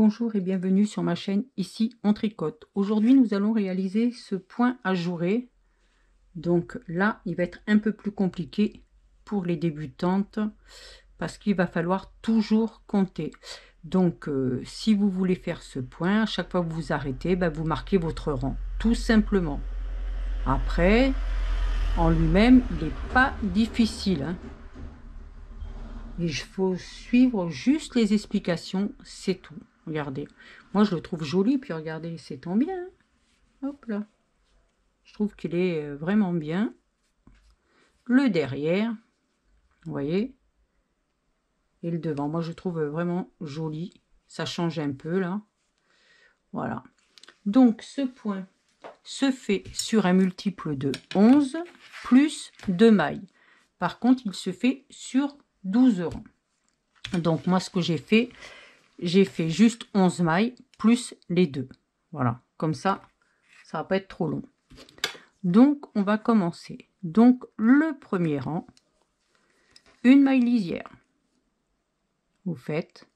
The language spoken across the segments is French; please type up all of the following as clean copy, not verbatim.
Bonjour et bienvenue sur ma chaîne, ici on tricote. Aujourd'hui nous allons réaliser ce point ajouré. Donc là il va être un peu plus compliqué pour les débutantes parce qu'il va falloir toujours compter. Donc si vous voulez faire ce point, à chaque fois que vous vous arrêtez, vous marquez votre rang, tout simplement. Après, en lui-même, il n'est pas difficile, hein. Il faut suivre juste les explications, c'est tout. Regardez, moi je le trouve joli, puis regardez, c'est tant bien, hein. Hop là, je trouve qu'il est vraiment bien. Le derrière, vous voyez, et le devant, moi je trouve vraiment joli. Ça change un peu là. Voilà. Donc ce point se fait sur un multiple de 11 plus 2 mailles. Par contre, il se fait sur 12 rangs. Donc moi ce que j'ai fait juste 11 mailles plus les deux. Voilà, comme ça va pas être trop long. Donc on va commencer. Donc le premier rang, une maille lisière. Vous faites.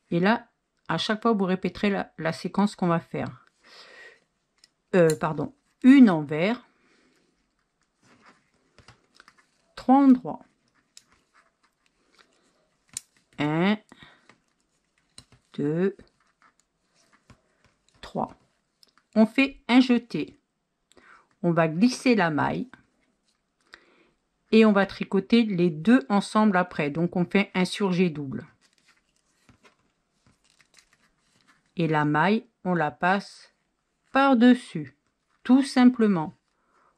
Et là, à chaque fois, vous répéterez la séquence qu'on va faire. Pardon, une envers, 3 endroits. 1, 2, 3. On fait un jeté. On va glisser la maille et on va tricoter les deux ensemble après. Donc on fait un surjet double. Et la maille, on la passe par-dessus, tout simplement.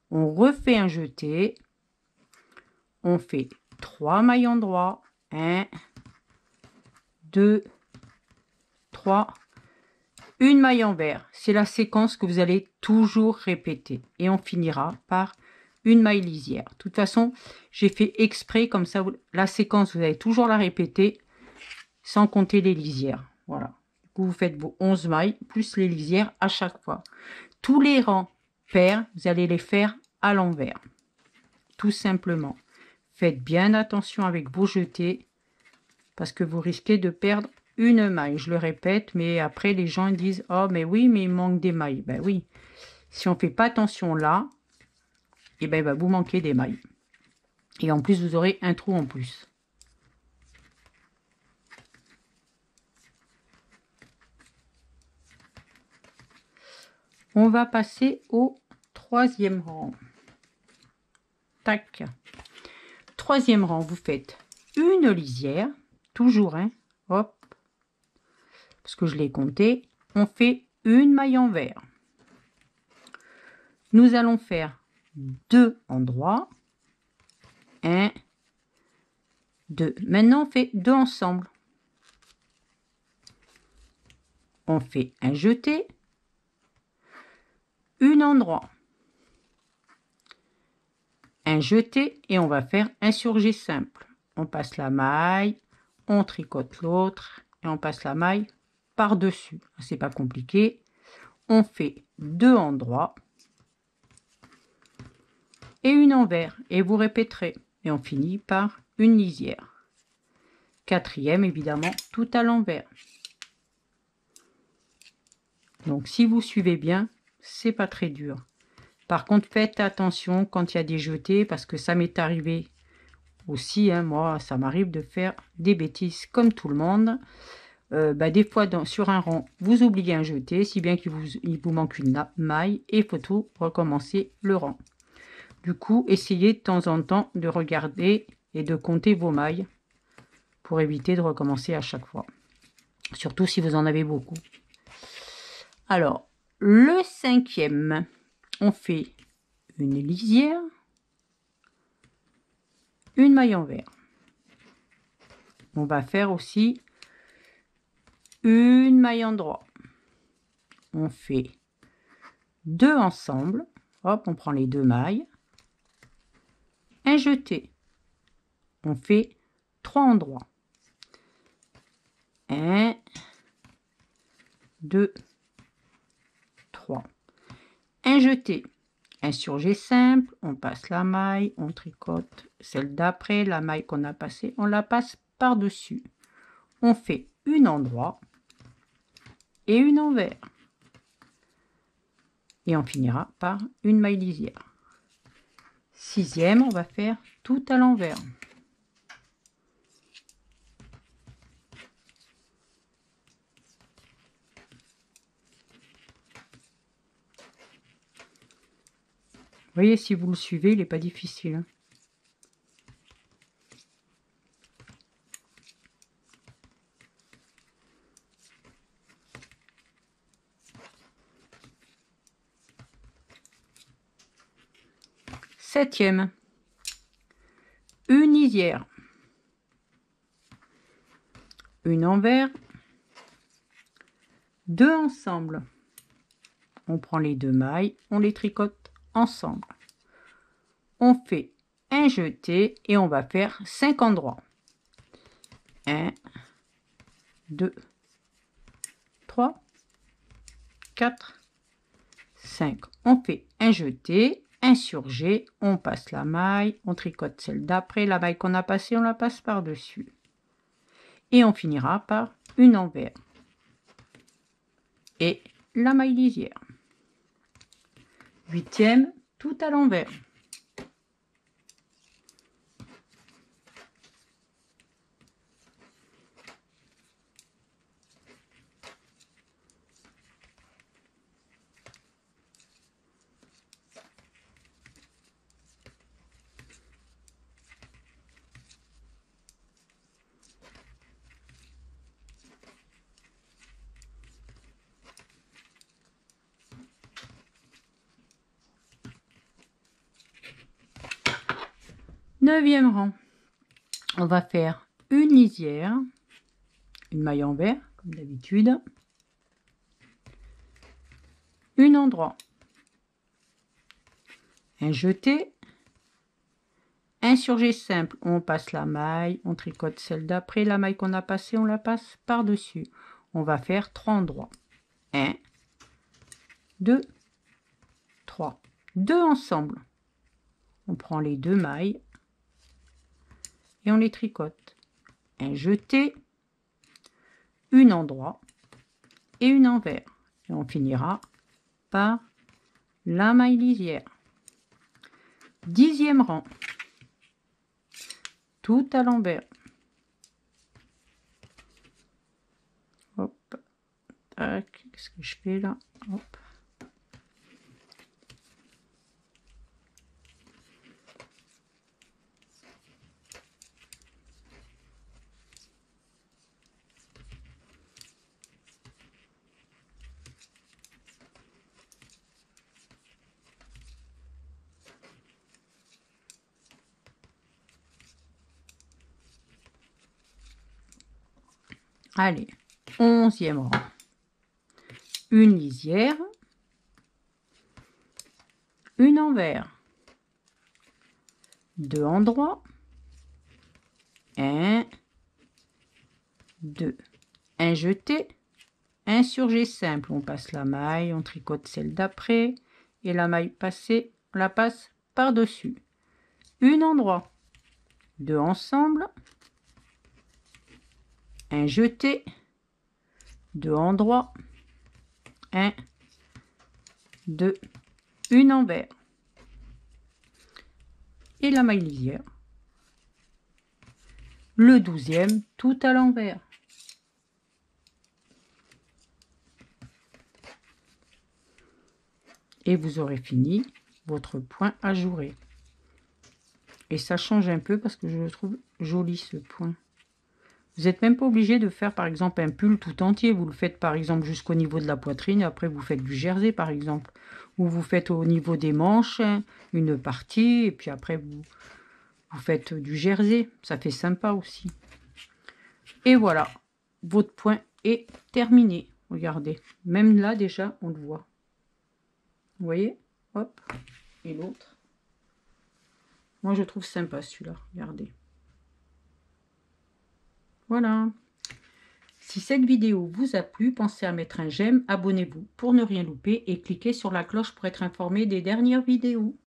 On refait un jeté. On fait 3 mailles endroits. 1, 2, 3. Une maille envers. C'est la séquence que vous allez toujours répéter. Et on finira par une maille lisière. De toute façon, j'ai fait exprès, comme ça, la séquence, vous allez toujours la répéter sans compter les lisières. Voilà. Du coup, vous faites vos 11 mailles plus les lisières à chaque fois. Tous les rangs pairs, vous allez les faire à l'envers. Tout simplement. Faites bien attention avec vos jetés parce que vous risquez de perdre une maille. Je le répète, mais après les gens disent « Oh, mais oui, mais il manque des mailles. » Ben oui, si on ne fait pas attention là, et ben, il va vous manquer des mailles. Et en plus, vous aurez un trou en plus. On va passer au troisième rang. Tac. Troisième rang, vous faites une lisière, toujours, hein, hop, parce que je l'ai compté. On fait une maille envers. Nous allons faire 2 endroits. 1, 2. Maintenant, on fait 2 ensemble. On fait un jeté, une endroit, un jeté et on va faire un surjet simple. On passe la maille, on tricote l'autre et on passe la maille par-dessus. C'est pas compliqué. On fait 2 endroits et une envers et vous répéterez et on finit par une lisière. Quatrième, évidemment, tout à l'envers. Donc si vous suivez bien, c'est pas très dur. Par contre, faites attention quand il y a des jetés parce que ça m'est arrivé aussi, hein, moi ça m'arrive de faire des bêtises comme tout le monde. Des fois sur un rang vous oubliez un jeté, si bien qu'il vous manque une maille et il faut tout recommencer le rang. Du coup, essayez de temps en temps de regarder et de compter vos mailles pour éviter de recommencer à chaque fois, surtout si vous en avez beaucoup. Alors le cinquième, on fait une lisière, une maille envers. On va faire aussi une maille endroit. On fait 2 ensemble. Hop, on prend les 2 mailles. Un jeté. On fait 3 endroits. 1, 2, 3. Un jeté. Un surjet simple. On passe la maille. On tricote celle d'après. La maille qu'on a passée, on la passe par-dessus. On fait une endroit. et une envers. Et on finira par une maille lisière. 6e, on va faire tout à l'envers. Vous voyez, si vous le suivez, il n'est pas difficile, hein. Septième, une lisière, une envers, 2 ensemble. On prend les 2 mailles, on les tricote ensemble. On fait un jeté et on va faire 5 endroits. 1, 2, 3, 4, 5. On fait un jeté, un surjet, on passe la maille, on tricote celle d'après, la maille qu'on a passée, on la passe par-dessus. Et on finira par une envers. Et la maille lisière. 8e, tout à l'envers. Neuvième rang, on va faire une lisière, une maille envers comme d'habitude, une endroit, un jeté, un surjet simple, on passe la maille, on tricote celle d'après, la maille qu'on a passée, on la passe par-dessus. On va faire 3 endroits. 1, 2, 3. 2 ensemble. On prend les 2 mailles et on les tricote. Un jeté, une endroit et une envers. Et on finira par la maille lisière. 10e rang, tout à l'envers. Hop, tac, qu'est-ce que je fais là? Hop. Allez, 11e rang, une lisière, une envers, 2 endroits, 1, 2, un jeté, un surjet simple, on passe la maille, on tricote celle d'après et la maille passée, on la passe par-dessus. Une endroit, 2 ensemble, un jeté, 2 endroits, 1, 2, une envers et la maille lisière. Le 12e, tout à l'envers. Et vous aurez fini votre point ajouré. Et ça change un peu parce que je le trouve joli ce point. Vous n'êtes même pas obligé de faire par exemple un pull tout entier. Vous le faites par exemple jusqu'au niveau de la poitrine. Et après vous faites du jersey par exemple. Ou vous faites au niveau des manches une partie. Et puis après vous faites du jersey. Ça fait sympa aussi. Et voilà. Votre point est terminé. Regardez. Même là déjà on le voit. Vous voyez? Hop. Et l'autre. Moi je trouve sympa celui-là. Regardez. Voilà. Si cette vidéo vous a plu, pensez à mettre un j'aime, abonnez-vous pour ne rien louper et cliquez sur la cloche pour être informé des dernières vidéos.